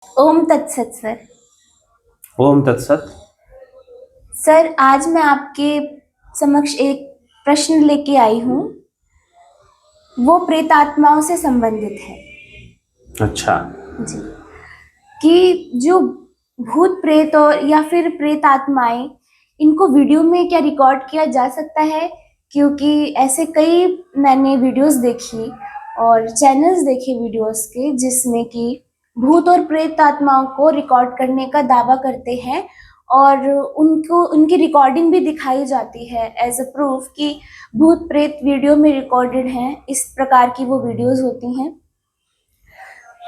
ओम तत्सत सर। ओम तत्सत। सर, आज मैं आपके समक्ष एक प्रश्न लेके आई हूँ। वो प्रेतात्माओं से संबंधित है। अच्छा। जी। कि जो भूत प्रेत और या फिर प्रेत आत्माएं, इनको वीडियो में क्या रिकॉर्ड किया जा सकता है? क्योंकि ऐसे कई मैंने वीडियोस देखी और चैनल्स देखे वीडियोस के, जिसमें कि भूत और प्रेत आत्माओं को रिकॉर्ड करने का दावा करते हैं और उनको उनकी रिकॉर्डिंग भी दिखाई जाती है एज अ प्रूफ कि भूत प्रेत वीडियो में रिकॉर्डेड हैं। इस प्रकार की वो वीडियोस होती हैं।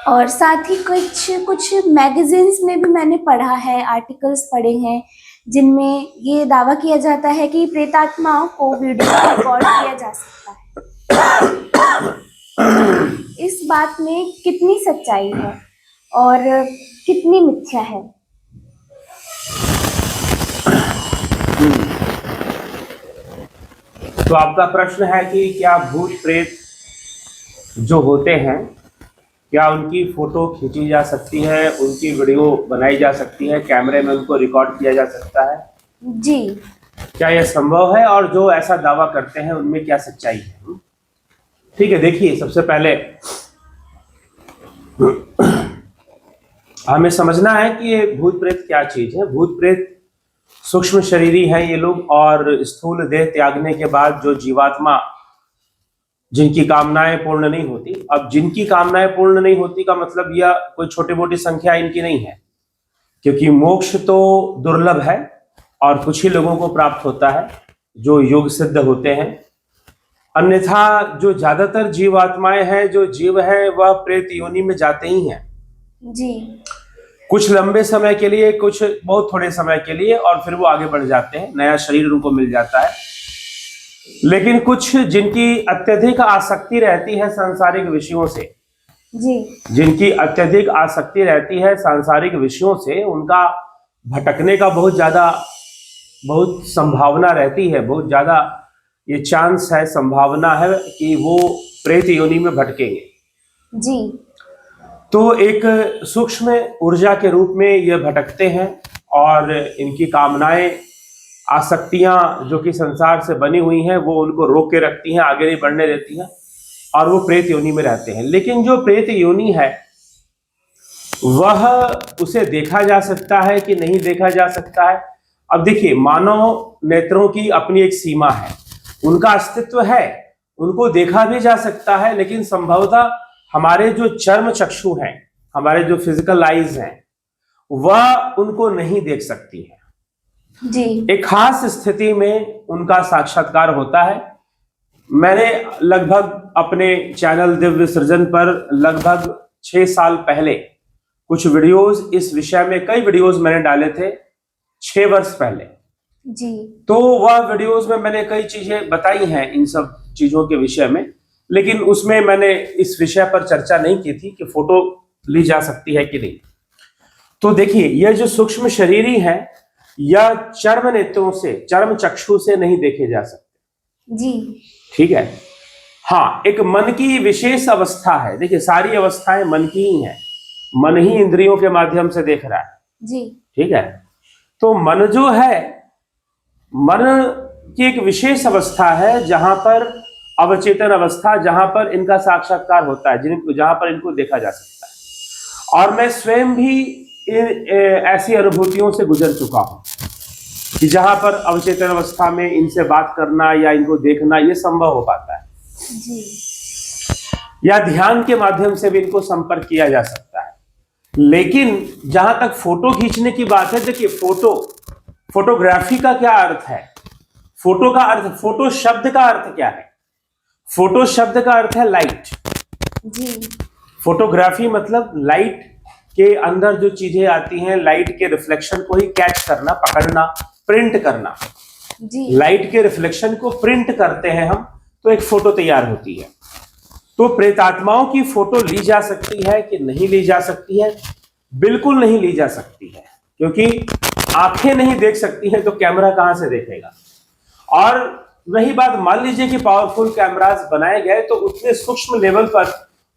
और साथ ही कुछ कुछ मैगजीन्स में भी मैंने पढ़ा है, आर्टिकल्स पढ़े हैं, जिनमें ये दावा किया जाता है कि प्रेतात्माओं को वीडियो में रिकॉर्ड किया जा सकता है। इस बात में कितनी सच्चाई है और कितनी मिथ्या है? तो आपका प्रश्न है कि क्या भूत प्रेत जो होते हैं, क्या उनकी फोटो खींची जा सकती है, उनकी वीडियो बनाई जा सकती है, कैमरे में उनको रिकॉर्ड किया जा सकता है? जी। क्या यह संभव है और जो ऐसा दावा करते हैं उनमें क्या सच्चाई है? ठीक है, देखिए, सबसे पहले हमें समझना है कि ये भूत प्रेत क्या चीज है। भूत प्रेत सूक्ष्म शरीरी है ये लोग, और स्थूल देह त्यागने के बाद जो जीवात्मा जिनकी कामनाएं पूर्ण नहीं होती। अब जिनकी कामनाएं पूर्ण नहीं होती का मतलब यह कोई छोटी मोटी संख्या इनकी नहीं है, क्योंकि मोक्ष तो दुर्लभ है और कुछ ही लोगों को प्राप्त होता है जो योग सिद्ध होते हैं। अन्यथा जो ज्यादातर जीवात्माएं हैं, जो जीव है, वह प्रेत योनि में जाते ही हैं। जी। कुछ लंबे समय के लिए, कुछ बहुत थोड़े समय के लिए, और फिर वो आगे बढ़ जाते हैं, नया शरीर उनको मिल जाता है। लेकिन कुछ जिनकी अत्यधिक आसक्ति रहती है सांसारिक विषयों से, जी। जिनकी अत्यधिक आसक्ति रहती है सांसारिक विषयों से, उनका भटकने का बहुत संभावना रहती है, बहुत ज्यादा ये चांस है, संभावना है कि वो प्रेत योनि में भटकेंगे। जी। तो एक सूक्ष्म ऊर्जा के रूप में ये भटकते हैं और इनकी कामनाएं, आसक्तियां जो कि संसार से बनी हुई हैं, वो उनको रोक के रखती हैं, आगे नहीं बढ़ने देती हैं, और वो प्रेत योनि में रहते हैं। लेकिन जो प्रेत योनि है वह, उसे देखा जा सकता है कि नहीं देखा जा सकता है? अब देखिए, मानव नेत्रों की अपनी एक सीमा है, उनका अस्तित्व है, उनको देखा भी जा सकता है, लेकिन संभवतः हमारे जो चर्म चक्षु हैं, हमारे जो फिजिकल आईज हैं, वह उनको नहीं देख सकती है। जी। एक खास स्थिति में उनका साक्षात्कार होता है। मैंने लगभग अपने चैनल दिव्य सृजन पर लगभग 6 साल पहले कुछ वीडियोस, इस विषय में कई वीडियोस मैंने डाले थे 6 वर्ष पहले। जी। तो वह वीडियोस में मैंने कई चीजें बताई हैं इन सब चीजों के विषय में, लेकिन उसमें मैंने इस विषय पर चर्चा नहीं की थी कि फोटो ली जा सकती है कि नहीं। तो देखिए, यह जो सूक्ष्म शरीरी है, यह चर्म नेत्रों से, चर्म चक्षु से नहीं देखे जा सकते। जी। ठीक है। हाँ, एक मन की विशेष अवस्था है। देखिए, सारी अवस्थाएं मन की ही हैं, मन ही इंद्रियों के माध्यम से देख रहा है। जी। ठीक है। तो मन जो है, मन की एक विशेष अवस्था है जहां पर अवचेतन अवस्था, जहां पर इनका साक्षात्कार होता है, जहां पर इनको देखा जा सकता है। और मैं स्वयं भी ऐसी अनुभूतियों से गुजर चुका हूं कि जहां पर अवचेतन अवस्था में इनसे बात करना या इनको देखना ये संभव हो पाता है। जी। या ध्यान के माध्यम से भी इनको संपर्क किया जा सकता है। लेकिन जहां तक फोटो खींचने की बात है, देखिए, फोटोग्राफी का क्या अर्थ है? फोटो का अर्थ, फोटो शब्द का अर्थ क्या है? फोटो शब्द का अर्थ है लाइट। जी। फोटोग्राफी मतलब लाइट के अंदर जो चीजें आती हैं, लाइट के रिफ्लेक्शन को ही कैच करना, पकड़ना, प्रिंट करना। जी। लाइट के रिफ्लेक्शन को प्रिंट करते हैं हम, तो एक फोटो तैयार होती है। तो प्रेतात्माओं की फोटो ली जा सकती है कि नहीं ली जा सकती है? बिल्कुल नहीं ली जा सकती है, क्योंकि आंखें नहीं देख सकती हैं तो कैमरा कहां से देखेगा? और रही बात, मान लीजिए कि पावरफुल कैमरास बनाए गए, तो उतने सूक्ष्म लेवल पर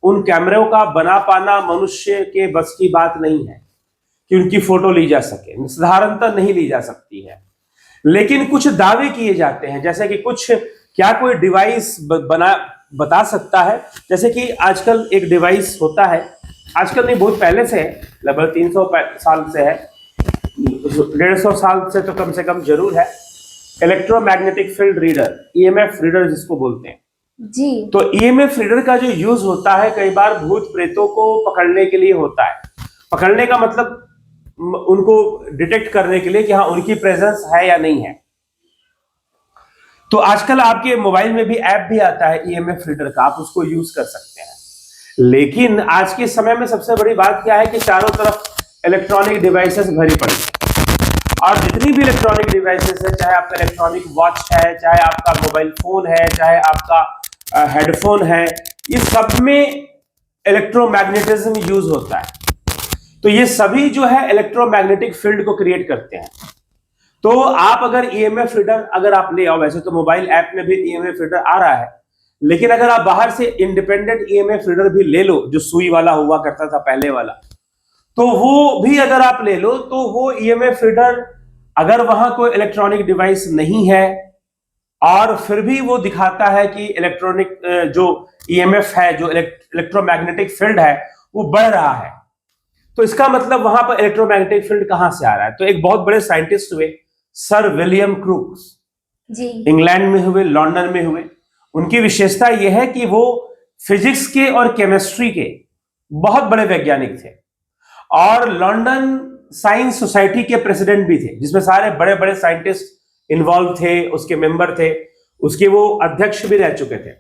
उन कैमरों का बना पाना मनुष्य के बस की बात नहीं है कि उनकी फोटो ली जा सके, साधारणतः नहीं ली जा सकती है। लेकिन कुछ दावे किए जाते हैं, जैसे कि क्या कोई डिवाइस बता सकता है, जैसे कि आजकल एक डिवाइस होता है, आजकल नहीं बहुत पहले से है, लगभग 300 साल से है, 150 साल से तो कम से कम जरूर है, electromagnetic field reader, EMF reader जिसको बोलते हैं जी। तो ईएमएफ रीडर का जो यूज होता है कई बार भूत प्रेतों को पकड़ने के लिए होता है। पकड़ने का मतलब उनको डिटेक्ट करने के लिए कि हाँ उनकी प्रेजेंस है या नहीं है। तो आजकल आपके मोबाइल में भी ऐप भी आता है ईएमएफ रीडर का, आप उसको यूज कर सकते हैं। लेकिन आज के समय में सबसे बड़ी बात क्या है कि चारों तरफ इलेक्ट्रॉनिक डिवाइसेस भरी पड़ी है, और जितनी भी इलेक्ट्रॉनिक डिवाइसेस है, चाहे आपका इलेक्ट्रॉनिक वॉच है, चाहे आपका मोबाइल फोन है, चाहे आपका हेडफोन है, इस सब में इलेक्ट्रोमैग्नेटिज्म यूज होता है। तो ये सभी जो है इलेक्ट्रोमैग्नेटिक फील्ड को क्रिएट करते हैं। तो आप अगर ईएमएफ रीडर अगर आप ले आओ, वैसे तो मोबाइल ऐप में भी ईएमएफ रीडर आ रहा है, लेकिन अगर आप बाहर से इंडिपेंडेंट ईएमएफ रीडर भी ले लो, जो सुई वाला हुआ करता था पहले वाला, तो वो भी अगर आप ले लो तो वो ईएमएफ रीडर अगर वहां कोई इलेक्ट्रॉनिक डिवाइस नहीं है और फिर भी वो दिखाता है कि इलेक्ट्रॉनिक जो ईएमएफ है, जो इलेक्ट्रोमैग्नेटिक फील्ड है वो बढ़ रहा है, तो इसका मतलब वहां पर इलेक्ट्रोमैग्नेटिक फील्ड कहां से आ रहा है। तो एक बहुत बड़े साइंटिस्ट हुए सर विलियम क्रूक्स, जी। इंग्लैंड में हुए, लंदन में हुए। उनकी विशेषता यह है कि वो फिजिक्स के और केमिस्ट्री के बहुत बड़े वैज्ञानिक थे और लंदन साइंस सोसाइटी के प्रेसिडेंट भी थे, जिसमें सारे बड़े बड़े साइंटिस्ट इन्वॉल्व थे, उसके मेंबर थे, उसके वो अध्यक्ष भी रह चुके थे।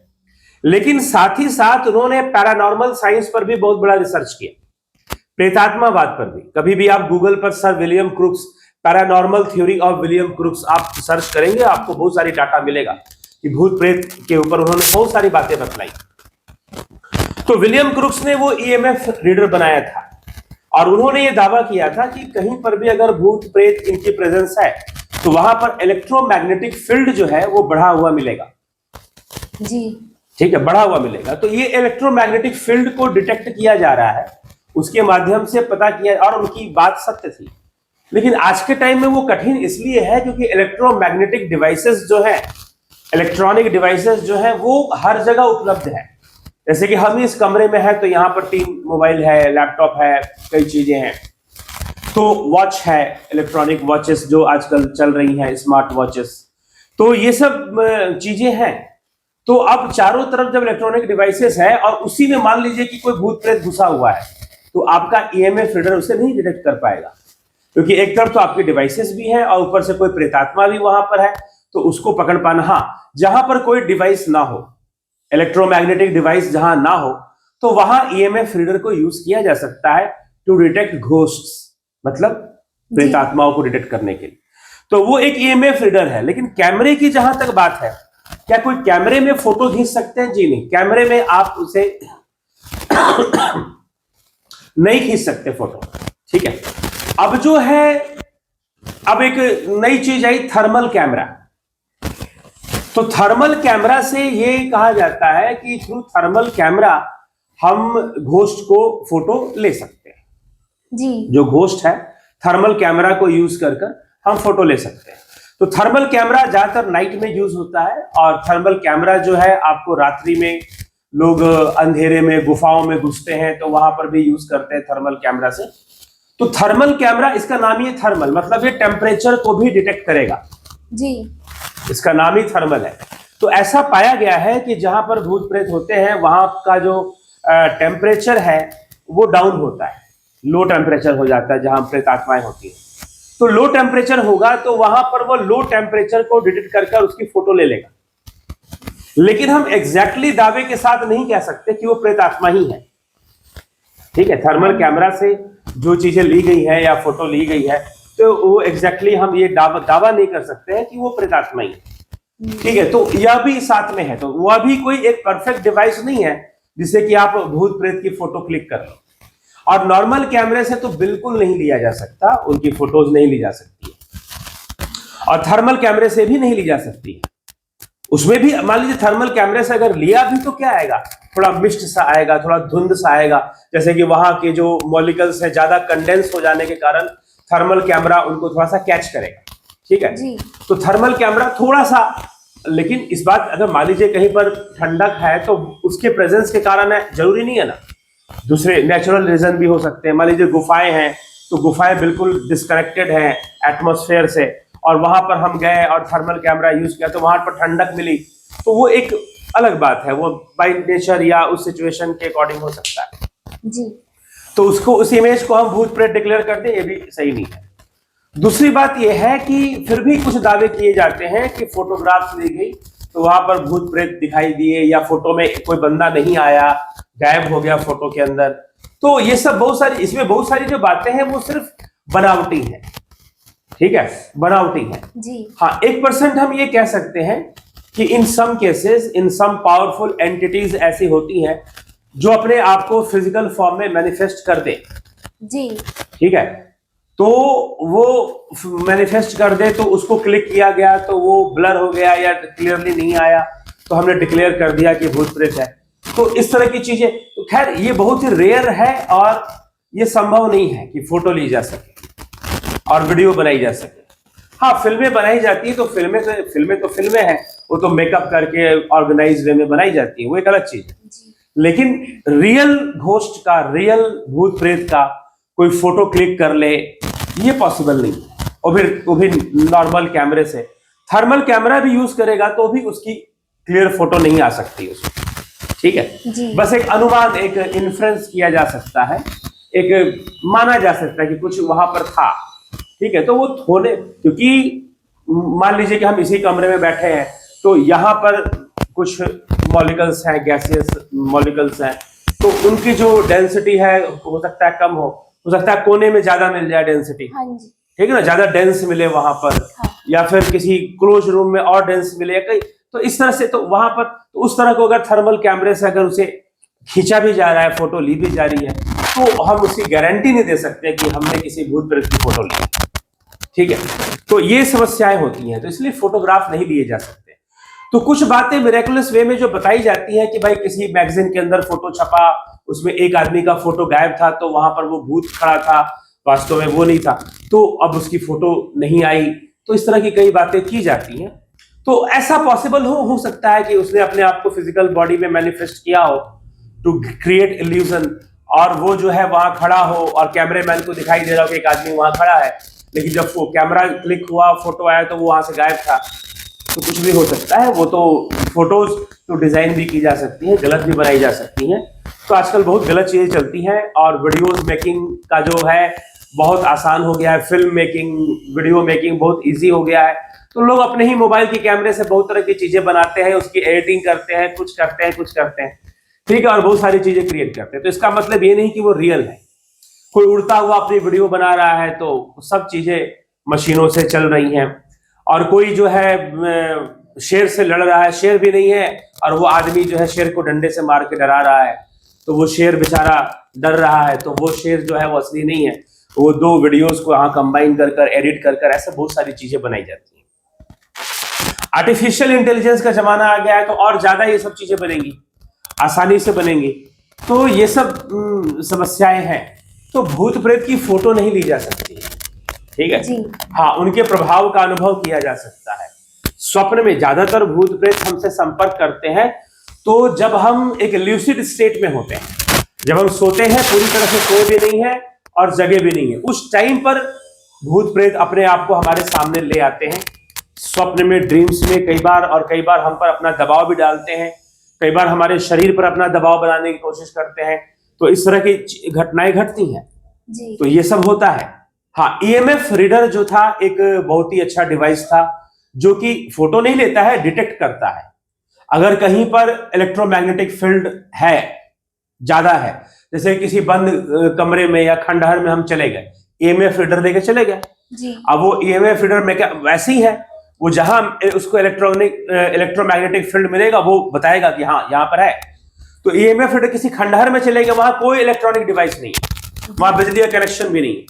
लेकिन साथ ही साथ उन्होंने पैरानॉर्मल साइंस पर भी बहुत बड़ा रिसर्च किया, प्रेतात्मावाद पर भी। कभी भी आप गूगल पर sir William crooks, paranormal theory of William crooks आप सर्च करेंगे, आपको बहुत सारी डाटा मिलेगा कि भूत प्रेत के ऊपर उन्होंने बहुत सारी बातें बतलाई। तो विलियम क्रूक्स ने वो ईएमएफ रीडर बनाया था और उन्होंने ये दावा किया था कि कहीं पर भी अगर भूत प्रेत इनकी प्रेजेंस है तो वहां पर इलेक्ट्रोमैग्नेटिक फील्ड जो है वो बढ़ा हुआ मिलेगा। जी, ठीक है, बढ़ा हुआ मिलेगा। तो ये इलेक्ट्रोमैग्नेटिक फील्ड को डिटेक्ट किया जा रहा है, उसके माध्यम से पता किया, और उनकी बात सत्य थी। लेकिन आज के टाइम में वो कठिन इसलिए है क्योंकि इलेक्ट्रोमैग्नेटिक डिवाइसेस जो है, इलेक्ट्रॉनिक डिवाइसेस जो है वो हर जगह उपलब्ध है। जैसे कि हम इस कमरे में है तो यहाँ पर 3 मोबाइल है, लैपटॉप है, कई चीजें हैं। तो वॉच है, इलेक्ट्रॉनिक वॉचेस जो आजकल चल रही हैं, स्मार्ट वॉचेस, तो ये सब चीजें हैं। तो अब चारों तरफ जब इलेक्ट्रॉनिक डिवाइसेस है और उसी में मान लीजिए कि कोई भूत प्रेत घुसा हुआ है, तो आपका ईएमएफ रीडर उसे नहीं डिटेक्ट कर पाएगा, क्योंकि एक तरफ तो आपके डिवाइसेस भी हैं और ऊपर से कोई प्रेतात्मा भी वहां पर है, तो उसको पकड़ पाना। हाँ, जहां पर कोई डिवाइस ना हो, इलेक्ट्रोमैग्नेटिक डिवाइस जहां ना हो, तो वहां ईएमएफ रीडर को यूज किया जा सकता है टू डिटेक्ट घोस्ट्स, मतलब प्रेतात्माओं को डिटेक्ट करने के लिए। तो वो एक ईएमएफ रीडर है। लेकिन कैमरे की जहां तक बात है, क्या कोई कैमरे में फोटो खींच सकते हैं? जी नहीं, कैमरे में आप उसे नहीं खींच सकते फोटो। ठीक है, अब जो है, अब एक नई चीज आई, थर्मल कैमरा। तो थर्मल कैमरा से ये कहा जाता है कि थ्रू थर्मल कैमरा हम घोस्ट को फोटो ले सकते हैं। जी। जो घोस्ट है, थर्मल कैमरा को यूज कर हम फोटो ले सकते हैं। तो थर्मल कैमरा ज्यादातर नाइट में यूज होता है, और थर्मल कैमरा जो है आपको रात्रि में लोग अंधेरे में गुफाओं में घुसते हैं तो वहां पर भी यूज करते हैं थर्मल कैमरा से। तो थर्मल कैमरा, इसका नाम ही थर्मल, मतलब ये टेम्परेचर को भी डिटेक्ट करेगा। जी, इसका नाम ही थर्मल है। तो ऐसा पाया गया है कि जहां पर भूत प्रेत होते हैं वहां का जो टेम्परेचर है वो डाउन होता है, लो टेम्परेचर हो जाता है जहां प्रेत आत्माएं होती हैं। तो लो टेम्परेचर होगा तो वहां पर वो लो टेम्परेचर को डिटेक्ट करके उसकी फोटो ले लेगा। लेकिन हम एग्जैक्टली दावे के साथ नहीं कह सकते कि वो प्रेत आत्मा ही है। ठीक है, थर्मल कैमरा से जो चीजें ली गई है या फोटो ली गई है, तो वो एग्जैक्टली हम ये दावा नहीं कर सकते हैं कि वो प्रेतात्मा ही है। ठीक है, तो यह भी साथ में है। तो वह भी कोई एक परफेक्ट डिवाइस नहीं है जिससे कि आप भूत प्रेत की फोटो क्लिक कर लो। और नॉर्मल कैमरे से तो बिल्कुल नहीं लिया जा सकता, उनकी फोटोज नहीं ली जा सकती है, और थर्मल कैमरे से भी नहीं ली जा सकती है। उसमें भी मान लीजिए थर्मल कैमरे से अगर लिया भी तो क्या आएगा, थोड़ा मिस्ट सा आएगा, थोड़ा धुंध सा आएगा, जैसे कि वहां के जो मॉलिक्यूल्स है ज्यादा कंडेंस हो जाने के कारण थर्मल कैमरा उनको थोड़ा सा कैच करेगा, ठीक है जी। तो थर्मल कैमरा थोड़ा सा, लेकिन इस बात अगर मान लीजिए कहीं पर ठंडक है तो उसके प्रेजेंस के कारण है, जरूरी नहीं है ना, दूसरे नेचुरल रीजन भी हो सकते हैं। मान लीजिए गुफाएं हैं तो गुफाएं बिल्कुल डिस्कनेक्टेड हैं एटमॉस्फेयर से, और वहां पर हम गए और थर्मल कैमरा यूज किया तो वहां पर ठंडक मिली, तो वो एक अलग बात है, वो बाय नेचर या उस सिचुएशन के अकॉर्डिंग हो सकता है जी। तो उसको, उस इमेज को हम भूत प्रेत डिक्लेयर करते हैं, ये भी सही नहीं है। दूसरी बात यह है कि फिर भी कुछ दावे किए जाते हैं कि फोटोग्राफ्स ली गई तो वहां पर भूत प्रेत दिखाई दिए, या फोटो में कोई बंदा नहीं आया, गायब हो गया फोटो के अंदर, तो ये सब बहुत सारी, इसमें बहुत सारी जो बातें हैं वो सिर्फ बनावटी है, ठीक है, बनावटी है जी। हाँ 1% हम ये कह सकते हैं कि इन सम केसेस, इन सम पावरफुल एंटिटीज ऐसी होती हैं जो अपने आप को फिजिकल फॉर्म में मैनिफेस्ट कर दे, जी। ठीक है, तो वो मैनिफेस्ट कर दे तो उसको क्लिक किया गया तो वो ब्लर हो गया या क्लियरली नहीं आया तो हमने डिक्लेयर कर दिया कि भूत प्रेत है। तो इस तरह की चीजें, तो खैर ये बहुत ही रेयर है और ये संभव नहीं है कि फोटो ली जा सके और वीडियो बनाई जा सके। हाँ फिल्में बनाई जाती है तो फिल्में हैं, वो तो मेकअप करके ऑर्गेनाइज वे में बनाई जाती है, वो एक अलग चीज है, लेकिन रियल घोस्ट का, रियल भूत प्रेत का कोई फोटो क्लिक कर ले ये पॉसिबल नहीं है, और फिर वो भी नॉर्मल कैमरे से। थर्मल कैमरा भी यूज करेगा तो भी उसकी क्लियर फोटो नहीं आ सकती उसमें, ठीक है, बस एक अनुमान, एक इन्फ्रेंस किया जा सकता है, एक माना जा सकता है कि कुछ वहां पर था, ठीक है, तो वो थोड़े, क्योंकि मान लीजिए कि हम इसी कमरे में बैठे हैं तो यहाँ पर कुछ मॉलिक्यूल्स हैं, गैसियस मॉलिक्यूल्स हैं, तो उनकी जो डेंसिटी है हो सकता है कम हो सकता है कोने में ज्यादा मिल जाए डेंसिटी, हाँ जी, ठीक है ना, ज्यादा डेंस मिले वहां पर, हाँ। या फिर किसी क्लोज रूम में और डेंस मिले कहीं, तो इस तरह से, तो वहां पर तो उस तरह को अगर थर्मल कैमरे से अगर उसे खींचा भी जा रहा है, फोटो ली भी जा रही है, तो हम उसकी गारंटी नहीं दे सकते कि हमने किसी भूत प्रेत की फोटो ली, ठीक है, तो ये समस्याएं होती हैं, तो इसलिए फोटोग्राफ नहीं लिए जा सकते। तो कुछ बातें मिरेकुलस वे में जो बताई जाती है कि भाई किसी मैगजीन के अंदर फोटो छपा, उसमें एक आदमी का फोटो गायब था तो वहां पर वो भूत खड़ा था, वास्तव में वो नहीं था, तो अब उसकी फोटो नहीं आई, तो इस तरह की कई बातें की जाती हैं। तो ऐसा पॉसिबल हो सकता है कि उसने अपने आप को फिजिकल बॉडी में मैनिफेस्ट किया हो टू क्रिएट इल्यूजन, और वो जो है वहां खड़ा हो और कैमरेमैन को दिखाई दे रहा हो कि एक आदमी वहां खड़ा है, लेकिन जब वो कैमरा क्लिक हुआ, फोटो आया तो वो वहां से गायब था, तो कुछ भी हो सकता है। वो तो फोटोज तो डिजाइन भी की जा सकती है, गलत भी बनाई जा सकती हैं, तो आजकल बहुत गलत चीजें चलती हैं, और वीडियोज मेकिंग का जो है बहुत आसान हो गया है, फिल्म मेकिंग, वीडियो मेकिंग बहुत इजी हो गया है, तो लोग अपने ही मोबाइल के कैमरे से बहुत तरह की चीजें बनाते हैं, उसकी एडिटिंग करते हैं, कुछ करते हैं, ठीक है, और बहुत सारी चीजें क्रिएट करते हैं। तो इसका मतलब ये नहीं कि वो रियल है। कोई उड़ता हुआ अपनी वीडियो बना रहा है तो सब चीजें मशीनों से चल रही हैं, और कोई जो है शेर से लड़ रहा है, शेर भी नहीं है, और वो आदमी जो है शेर को डंडे से मार के डरा रहा है, तो वो शेर बेचारा डर रहा है, तो वो शेर जो है वो असली नहीं है, वो दो वीडियोस को यहाँ कंबाइन कर एडिट कर ऐसे बहुत सारी चीजें बनाई जाती हैं। आर्टिफिशियल इंटेलिजेंस का जमाना आ गया है तो और ज्यादा ये सब चीजें बनेंगी, आसानी से बनेंगी, तो ये सब समस्याएं हैं। तो भूत प्रेत की फोटो नहीं ली जा सकती, ठीक है जी। हाँ, उनके प्रभाव का अनुभव किया जा सकता है। स्वप्न में ज्यादातर भूत प्रेत हमसे संपर्क करते हैं तो जब हम एक ल्यूसिड स्टेट में होते हैं, जब हम सोते हैं, पूरी तरह से सो भी नहीं है और जगे भी नहीं है, उस टाइम पर भूत प्रेत अपने आप को हमारे सामने ले आते हैं, स्वप्न में, ड्रीम्स में कई बार हम पर अपना दबाव भी डालते हैं, कई बार हमारे शरीर पर अपना दबाव बनाने की कोशिश करते हैं, तो इस तरह की घटनाएं घटती हैं जी। तो ये सब होता है। हाँ, ईएमएफ रीडर जो था एक बहुत ही अच्छा डिवाइस था जो कि फोटो नहीं लेता है, डिटेक्ट करता है। अगर कहीं पर इलेक्ट्रोमैग्नेटिक फील्ड है, ज्यादा है, जैसे किसी बंद कमरे में या खंडहर में हम चले गए, ईएमएफ रीडर लेके चले गए, अब वो ईएमएफ रीडर में क्या वैसे ही है, वो जहां उसको इलेक्ट्रोमैग्नेटिक फील्ड मिलेगा वो बताएगा कि हाँ यहाँ पर है। तो ईएमएफ रीडर किसी खंडहर में चले गए, वहां कोई इलेक्ट्रॉनिक डिवाइस नहीं है, वहां बिजली का कनेक्शन भी नहीं है,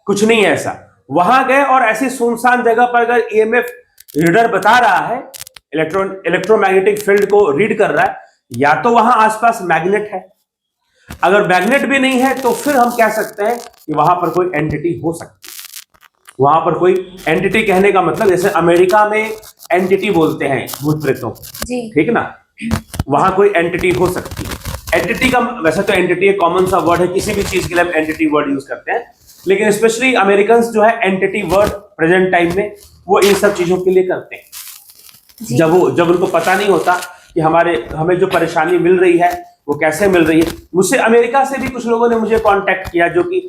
कुछ नहीं है ऐसा। वहां गए और ऐसी सुनसान जगह पर अगर ईएमएफ रीडर बता रहा है, इलेक्ट्रोमैग्नेटिक फील्ड को रीड कर रहा है, या तो वहां आसपास मैग्नेट है। अगर मैग्नेट भी नहीं है तो फिर हम कह सकते हैं कि वहां पर कोई एंटिटी हो सकती है। वहां पर कोई एंटिटी कहने का मतलब जैसे अमेरिका में एंटिटी बोलते हैं भूत प्रेतों को, ठीक ना, वहां कोई एंटिटी हो सकती है। एंटिटी का वैसे तो एंटिटी एक कॉमन सा वर्ड है, किसी भी चीज के लिए हम एंटिटी वर्ड यूज करते हैं, लेकिन स्पेशली अमेरिकन जो है एंटिटी वर्ड प्रेजेंट टाइम में वो इन सब चीजों के लिए करते हैं। जब उनको पता नहीं होता कि हमें जो परेशानी मिल रही है वो कैसे मिल रही है। मुझसे अमेरिका से भी कुछ लोगों ने मुझे कांटेक्ट किया जो कि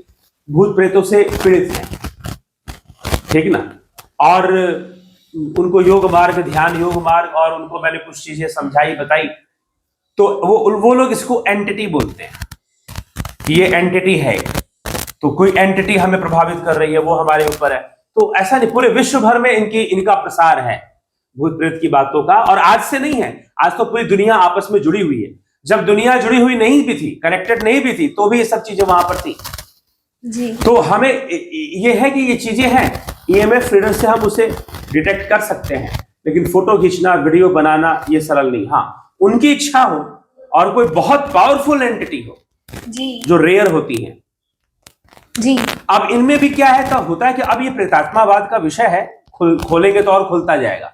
भूत प्रेतों से पीड़ित हैं, ठीक ना, और उनको योग मार्ग, ध्यान योग मार्ग, और उनको मैंने कुछ चीजें समझाई बताई, तो वो लोग इसको एंटिटी बोलते हैं कि ये एंटिटी है, तो कोई एंटिटी हमें प्रभावित कर रही है, वो हमारे ऊपर है। तो ऐसा नहीं, पूरे विश्व भर में इनका प्रसार है भूत प्रेत की बातों का, और आज से नहीं है, आज तो पूरी दुनिया आपस में जुड़ी हुई है। जब दुनिया जुड़ी हुई नहीं भी थी, कनेक्टेड नहीं भी थी, तो भी ये सब चीजें वहां पर थी जी। तो हमें ये है कि ये चीजें हैं, ईएमएफ रीडर से हम उसे डिटेक्ट कर सकते हैं, लेकिन फोटो खींचना, वीडियो बनाना ये सरल नहीं। हाँ, उनकी इच्छा हो और कोई बहुत पावरफुल एंटिटी हो जी, जो रेयर होती है जी। अब इनमें भी क्या है, तब होता है कि अब ये प्रेतात्मावाद का विषय है, खोलेंगे तो और खुलता जाएगा,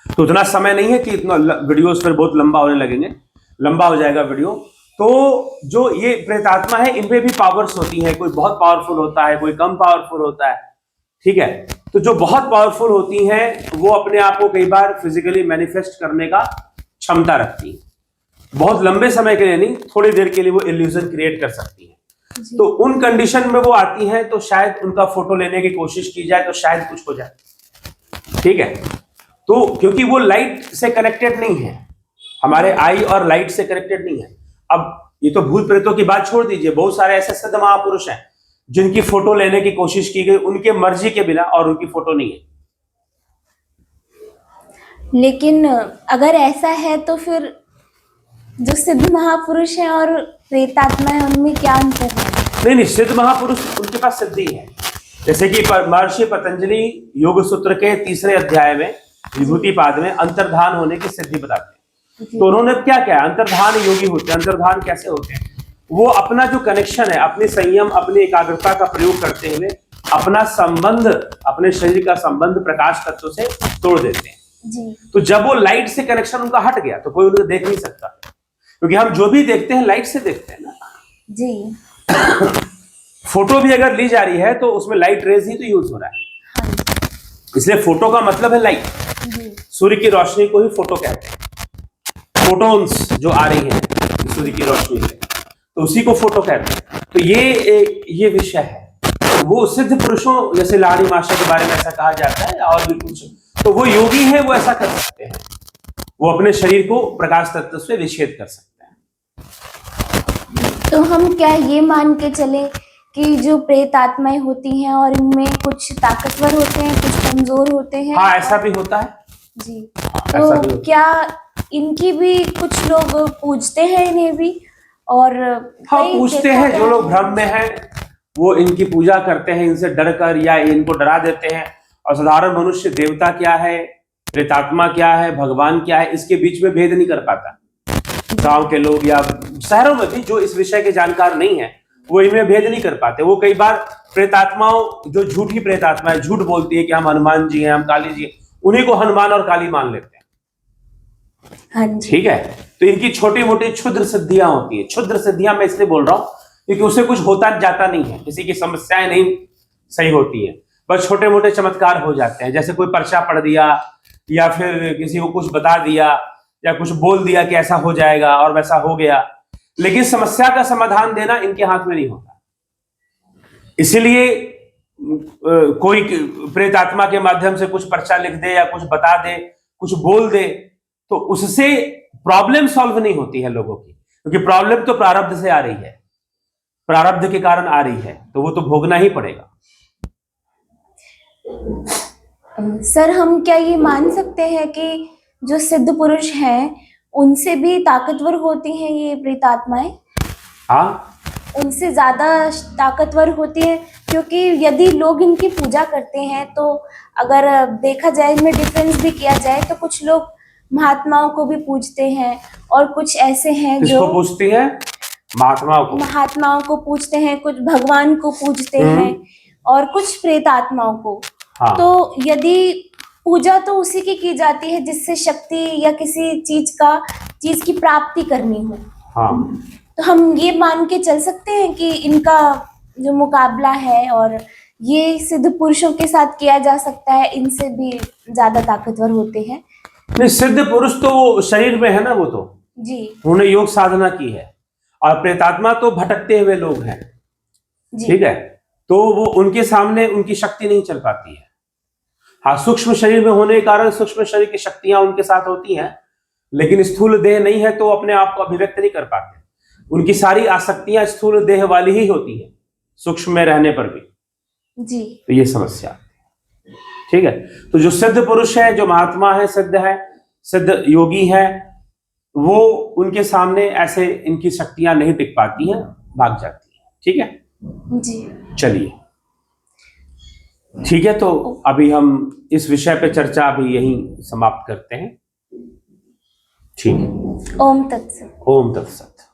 तो उतना समय नहीं है कि इतना वीडियोस पर बहुत लंबा होने लगेंगे, लंबा हो जाएगा वीडियो। तो जो ये प्रेतात्मा है, इनमें भी पावर्स होती हैं, कोई बहुत पावरफुल होता है, कोई कम पावरफुल होता है, ठीक है। तो जो बहुत पावरफुल होती हैं वो अपने आप को कई बार फिजिकली मैनिफेस्ट करने का क्षमता रखती है, बहुत लंबे समय के लिए नहीं, थोड़ी देर के लिए वो इल्यूजन क्रिएट कर सकती है। तो उन कंडीशन में वो आती हैं, तो शायद उनका फोटो लेने की कोशिश की जाए तो शायद कुछ हो जाए, ठीक है। तो क्योंकि वो लाइट से कनेक्टेड नहीं है, हमारे आई और लाइट से कनेक्टेड नहीं है। अब ये तो भूत प्रेतों की बात छोड़ दीजिए, बहुत सारे ऐसे सिद्ध महापुरुष हैं जिनकी फोटो लेने की कोशिश की गई उनके मर्जी के बिना, और उनकी फोटो नहीं है। लेकिन अगर ऐसा है तो फिर जो सिद्ध महापुरुष हैं और प्रेतात्मा है उनमें क्या अंतर है? नहीं, सिद्ध महापुरुष उनके पास सिद्धि है, जैसे कि महर्षि पतंजलि योग सूत्र के 3 अध्याय में विभूति पाद में अंतर्धान होने की सिद्धि बताते हैं। तो उन्होंने क्या क्या, अंतर्धान योगी होते हैं। अंतर्धान कैसे होते हैं? वो अपना जो कनेक्शन है, अपनी संयम, अपनी एकाग्रता का प्रयोग करते हुए अपना संबंध, अपने शरीर का संबंध प्रकाश तत्व से तोड़ देते हैं जी। तो जब वो लाइट से कनेक्शन उनका हट गया तो कोई उन्हें देख नहीं सकता, क्योंकि हम जो भी देखते हैं लाइट से देखते हैं ना जी। फोटो भी अगर ली जा रही है तो उसमें लाइट रेज ही तो यूज हो रहा है, इसलिए फोटो का मतलब है लाइट। सूर्य की रोशनी को ही फोटो कहते हैं, फोटोन्स जो आ रही है सूर्य की रोशनी से, तो उसी को फोटो कहते हैं। तो ये विषय है। वो सिद्ध पुरुषों जैसे लाड़ी माशा के बारे में ऐसा कहा जाता है, और भी कुछ, तो वो योगी है, वो ऐसा कर सकते हैं, वो अपने शरीर को प्रकाश तत्व से विच्छेद कर सकते हैं। तो हम क्या ये मान के चले कि जो प्रेत आत्माएं होती हैं और इनमें कुछ ताकतवर होते हैं, कुछ कमजोर होते हैं? हाँ, ऐसा भी होता है जी। तो क्या इनकी भी कुछ लोग पूजते हैं इन्हें भी? और हाँ, पूजते हैं। जो लोग भ्रम में हैं वो इनकी पूजा करते हैं, इनसे डर कर या इनको डरा देते हैं। और साधारण मनुष्य देवता क्या है, प्रेतात्मा क्या है, भगवान क्या है, इसके बीच में भेद नहीं कर पाता। गांव के लोग या शहरों में भी जो इस विषय के जानकार नहीं है वो इनमें भेद नहीं कर पाते। वो कई बार प्रेतात्माओं, जो झूठी प्रेतात्मा है, झूठ बोलती है कि हम हनुमान जी हैं, हम काली जी हैं, उन्हीं को हनुमान और काली मान लेते हैं। हाँ जी। ठीक है। तो इनकी छोटी मोटी क्षुद्र सिद्धियां होती है। क्षुद्र सिद्धियां मैं इसलिए बोल रहा हूं क्योंकि उससे कुछ होता जाता नहीं है, किसी की समस्याएं नहीं सही होती है, बस छोटे मोटे चमत्कार हो जाते हैं। जैसे कोई पर्चा पढ़ दिया या फिर किसी को कुछ बता दिया या कुछ बोल दिया कि ऐसा हो जाएगा और वैसा हो गया, लेकिन समस्या का समाधान देना इनके हाथ में नहीं होता। इसीलिए कोई प्रेत आत्मा के माध्यम से कुछ पर्चा लिख दे या कुछ बता दे, कुछ बोल दे, तो उससे प्रॉब्लम सॉल्व नहीं होती है लोगों की, क्योंकि प्रॉब्लम तो प्रारब्ध से आ रही है, प्रारब्ध के कारण आ रही है, तो वो तो भोगना ही पड़ेगा। सर, हम क्या ये मान सकते हैं कि जो सिद्ध पुरुष हैं उनसे भी ताकतवर होती हैं ये प्रेतात्माएं? हाँ, उनसे ज़्यादा ताकतवर होती है, क्योंकि यदि लोग इनकी पूजा करते हैं तो अगर देखा जाए, इनमें डिफरेंस भी किया जाए तो कुछ लोग महात्माओं को भी पूजते हैं और कुछ ऐसे हैं किसको जो पूजती है? महात्माओं को। महात्माओं को पूजते हैं, कुछ भगवान को पूजते हैं और कुछ प्रेत आत्माओं को। हाँ। तो यदि पूजा तो उसी की जाती है जिससे शक्ति या किसी चीज की प्राप्ति करनी हो। हाँ। तो हम ये मान के चल सकते हैं कि इनका जो मुकाबला है और ये सिद्ध पुरुषों के साथ किया जा सकता है, इनसे भी ज्यादा ताकतवर होते हैं। नहीं, सिद्ध पुरुष तो वो शरीर में है ना, वो तो जी उन्होंने योग साधना की है, और प्रेतात्मा तो भटकते हुए लोग हैं। जी ठीक है, तो वो उनके सामने उनकी शक्ति नहीं चल पाती है। हाँ, सूक्ष्म शरीर में होने के कारण सूक्ष्म शरीर की शक्तियां उनके साथ होती हैं, लेकिन स्थूल देह नहीं है तो अपने आप को अभिव्यक्त नहीं कर पाते। उनकी सारी आसक्तियां स्थूल देह वाली ही होती है, सूक्ष्म में रहने पर भी। जी तो ये समस्या है। ठीक है, तो जो सिद्ध पुरुष है, जो महात्मा है, सिद्ध है, सिद्ध योगी है, वो उनके सामने ऐसे इनकी शक्तियां नहीं टिक पाती हैं, भाग जाती हैं। ठीक है जी, चलिए, ठीक है, तो अभी हम इस विषय पे चर्चा अभी यहीं समाप्त करते हैं। ठीक है, ओम तत्सत। ओम तत्सत।